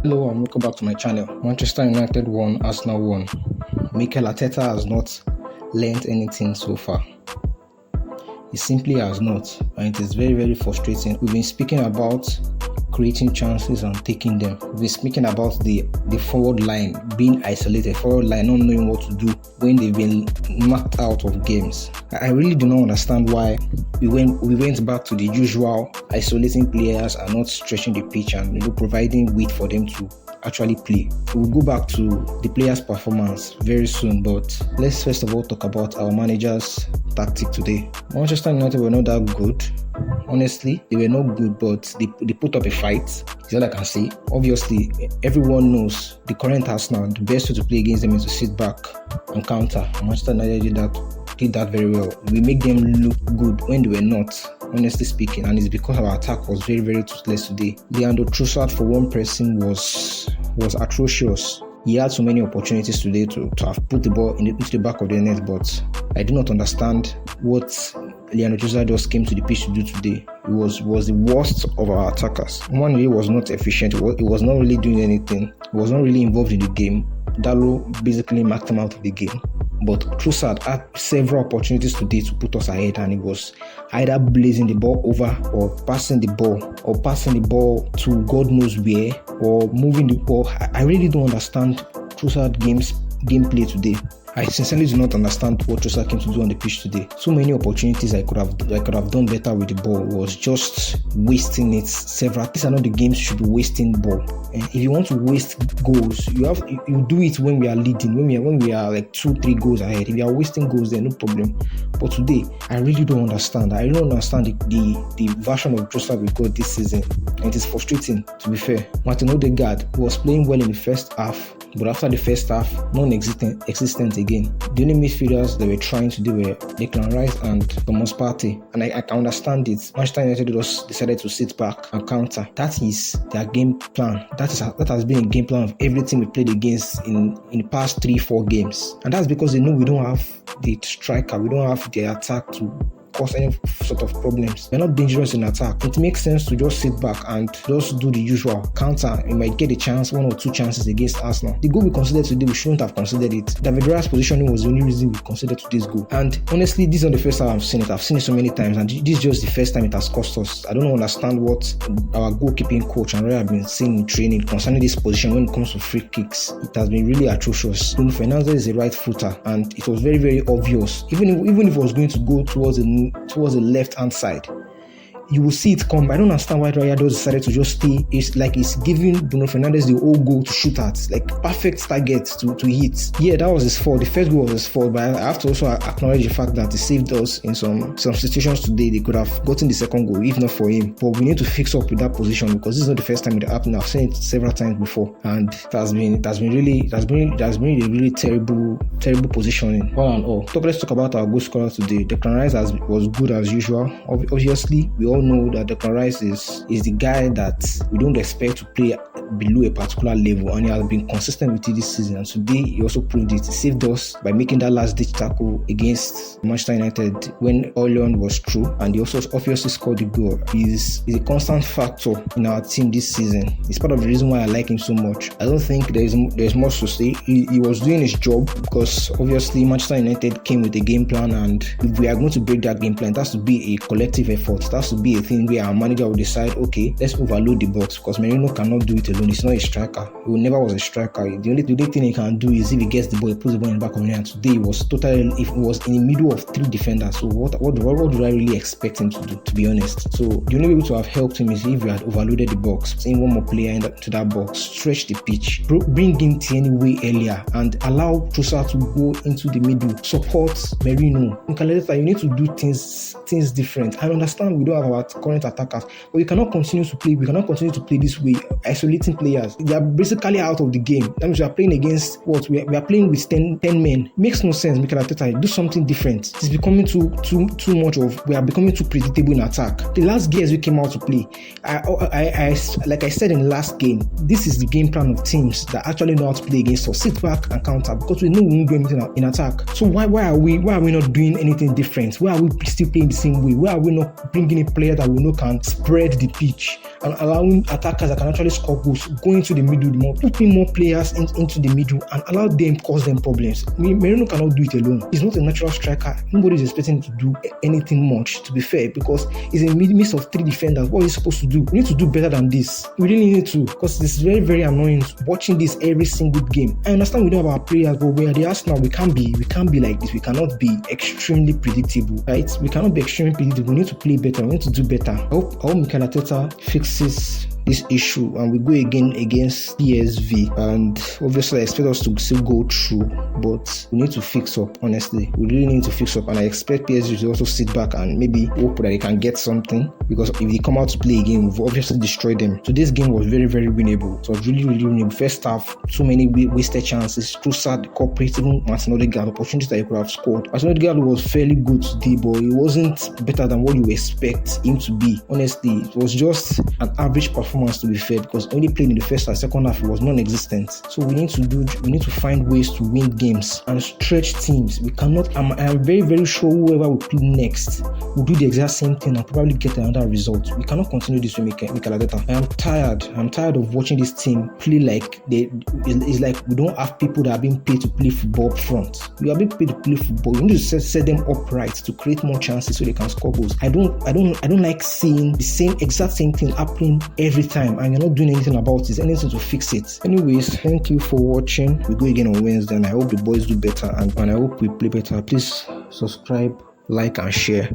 Hello and welcome back to my channel. Manchester United won, Arsenal won. Mikel Arteta has not learned anything so far. He simply has not, and it is very, very frustrating. We've been speaking about creating chances and taking them. We've been speaking about the forward line being isolated, forward line not knowing what to do when they've been knocked out of games. I really do not understand why we went back to the usual isolating players and not stretching the pitch and providing width for them to actually play. We'll go back to the players' performance very soon, but let's first of all talk about our manager's tactic today. Manchester United were not that good. Honestly, they were not good, but they put up a fight. Is all I can say. Obviously, everyone knows the current Arsenal, the best way to play against them is to sit back and counter. Manchester United did that very well. We make them look good when they were not, honestly speaking, and it's because our attack was very, very toothless today. Leandro Trossard for one person was atrocious. He had so many opportunities today to have put the ball into the back of the net, but I do not understand what Leandro Trossard just came to the pitch to do today. It was the worst of our attackers. One was not efficient. He was not really doing anything. He was not really involved in the game. Dallo basically marked him out of the game. But Trossard had several opportunities today to put us ahead, and it was either blazing the ball over or passing the ball to God knows where, or moving the ball. I really don't understand Trossard gameplay today. I sincerely do not understand what Trossard came to do on the pitch today. So many opportunities I could have done better with the ball. Was just wasting it several. These are not the games you should be wasting ball. And if you want to waste goals, you do it when we are leading, when we are like 2-3 goals ahead. If you are wasting goals, then no problem. But today, I really don't understand. I don't understand the version of Trossard we got this season. And it is frustrating, to be fair. Martin Odegaard was playing well in the first half, but after the first half, non-existent again. The only midfielders that were trying to do were Declan Rice and Thomas Partey, and I can understand it. Manchester United just decided to sit back and counter. That is their game plan. That has been a game plan of everything we played against in the past 3-4 games, and that's because they know we don't have the striker, we don't have the attack to cause any sort of problems. We're not dangerous in attack. It makes sense to just sit back and just do the usual counter. You might get a chance, 1 or 2 chances against Arsenal. The goal we considered today, we shouldn't have considered it. David Raya's positioning was the only reason we considered today's goal. And honestly, this is not the first time I've seen it. I've seen it so many times, and this is just the first time it has cost us. I don't understand what our goalkeeping coach and Roy have been saying in training concerning this position when it comes to free kicks. It has been really atrocious. Bruno Fernandes is a right footer, and it was very, very obvious. Even if it was going to go towards the left-hand side, you will see it come. I don't understand why Raya decided to just stay. It's like he's giving Bruno Fernandes the whole goal to shoot at, like perfect target to hit. Yeah, that was his fault. The first goal was his fault, but I have to also acknowledge the fact that he saved us in some situations today. They could have gotten the second goal if not for him. But we need to fix up with that position, because this is not the first time it happened. I've seen it several times before, and it has been a really terrible positioning all and all. So let's talk about our goal scorer today. Declan Rice was good as usual. Obviously, we all know that Declan Rice is the guy that we don't expect to play below a particular level, and he has been consistent with it this season. And today he also proved it. He saved us by making that last ditch tackle against Manchester United when Oleon was through, and he also obviously scored the goal. He's a constant factor in our team this season. It's part of the reason why I like him so much. I don't think there's much to say. He was doing his job, because obviously Manchester United came with a game plan, and if we are going to break that game plan, it has to be a collective effort. It has to be a thing where our manager will decide, okay, let's overload the box, because Merino cannot do it alone. He's not a striker. He never was a striker. The only thing he can do is if he gets the ball, he puts the ball in the back of the net. Today it was in the middle of 3 defenders. So what do I really expect him to do, to be honest? So the only way to have helped him is if we had overloaded the box, send one more player into that box, stretch the pitch, bring in Tierney way earlier, and allow Trossard to go into the middle, support Merino. You need to do things different. I understand we don't have our current attackers, but we cannot continue to play this way, isolating players. They are basically out of the game. That means we are playing against what? We are playing with 10 men. Makes no sense. Mikel Arteta, do something different. It's becoming too much of, we are becoming too predictable in attack. The last gears we came out to play, like I said in the last game, this is the game plan of teams that actually know how to play against us. Sit back and counter, because we know we won't do anything in attack. So why are we not doing anything different? Why are we still playing the same way? Why are we not bringing a player that we know can spread the pitch and allowing attackers that can actually score goals goals, go into the middle more, put in more players into the middle and allow them cause them problems. Merino cannot do it alone. He's not a natural striker. Nobody is expecting him to do anything much, to be fair, because he's in the midst of 3 defenders. What is he supposed to do? We need to do better than this. We really need to, because this is very, very annoying watching this every single game. I understand we know about our players, but we are the Arsenal. We can't be like this. We cannot be extremely predictable, right? We cannot be extremely predictable. We need to play better. We need to do better. I hope Mikel Arteta fixes this issue and we go again against PSV, and obviously I expect us to still go through, but we need to fix up. Honestly, we really need to fix up, and I expect PSG to also sit back and maybe hope that they can get something, because if they come out to play again, we've obviously destroyed them. So this game was very, very winnable. It was really, really winnable. First half, so many wasted chances. Trossard, corporate, even Martin Odegaard, opportunities that he could have scored. Martin Odegaard was fairly good today, but he wasn't better than what you expect him to be. Honestly, it was just an average performance, to be fair, because only playing in the first and second half, it was non-existent. So we need to find ways to win games and stretch teams. We cannot. I'm very, very sure whoever we play next will do the exact same thing and probably get another result. We cannot continue this with Mikel Arteta. I am tired. I'm tired of watching this team play like it's like we don't have people that are being paid to play football up front. We are being paid to play football. We need to set them upright to create more chances so they can score goals. I don't like seeing the exact same thing happening every time and you're not doing anything about it, anything to fix it. Anyways, thank you for watching. We go again on Wednesday and I hope the boys do better and I hope we play better. Please subscribe, like and share.